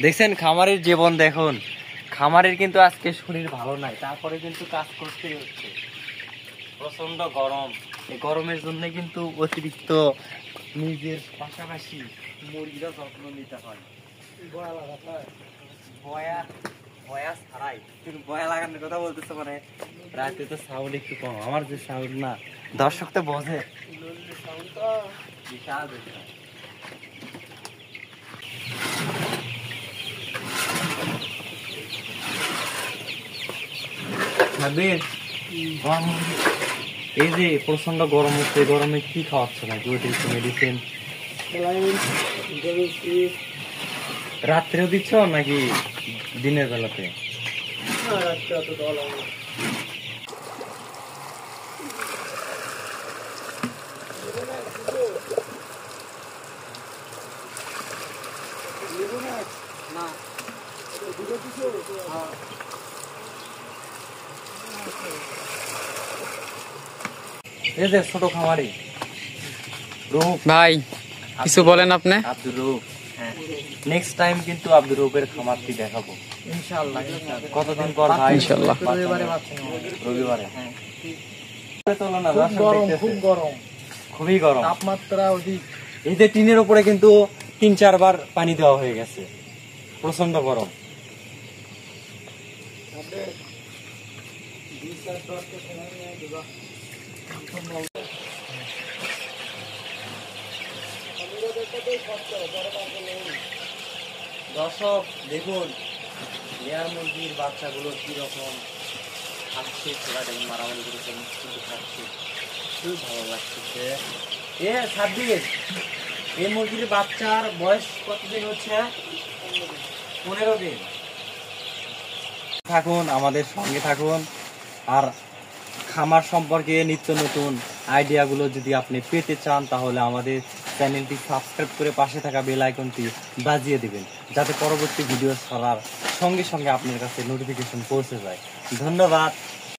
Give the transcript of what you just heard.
দেখছেন খামারের জীবন দেখুন, খামারের কিন্তু আজকে শরীর ভালো নাই, তারপরে কিন্তু কাজ করতে হচ্ছে। প্রচন্ড গরম, এই গরমের জন্য কিন্তু অতিরিক্ত নিজের পাশাপাশি মুরগিরও যত্ন নিতে হয়। বয়া ছাড়াই বয়া লাগানোর কথা বলতেছে, মানে রাতে তো সাউন্ড একটু কম, আমার যে সাউন্ড না দর্শক তো বোঝে বিশাল বিশাল। এই যে প্রচন্ড গরম হচ্ছে, গরমে কি খাওয়াচ্ছে না? মেডিসিন রাত্রেও দিচ্ছ নাকি দিনের বেলাতে? এই যে ছোট খামারি ভাই কিছু বলেন আপনি? আব্দুর রউফ, হ্যাঁ নেক্সট টাইম কিন্তু আব্দুর রউফের খামারটি দেখাবো ইনশাআল্লাহ। কতদিন পর ভাই? ইনশাআল্লাহ রবিবারে। হ্যাঁ খুবই গরম, তাপমাত্রা অধিক। এই যে টিনের উপরে কিন্তু 3-4 বার পানি দেওয়া হয়ে গেছে, প্রচন্ড গরম। দর্শক দেখুন লেয়ার মুরগির বাচ্চাগুলো কিরকম খাচ্ছে, ছেলেটা মারামারি করেছে কিন্তু খাচ্ছে, খুব ভালো লাগছে। এ 26 এই মুরগির বাচ্চার বয়স কতদিন হচ্ছে? 15 দিন। থাকুন আমাদের সঙ্গে থাকুন, আর খামার সম্পর্কে নিত্য নতুন আইডিয়াগুলো যদি আপনি পেতে চান তাহলে আমাদের চ্যানেলটি সাবস্ক্রাইব করে পাশে থাকা বেল আইকনটি বাজিয়ে দিবেন, যাতে পরবর্তী ভিডিও ছাড়ার সঙ্গে সঙ্গে আপনার কাছে নোটিফিকেশন পৌঁছে যায়। ধন্যবাদ।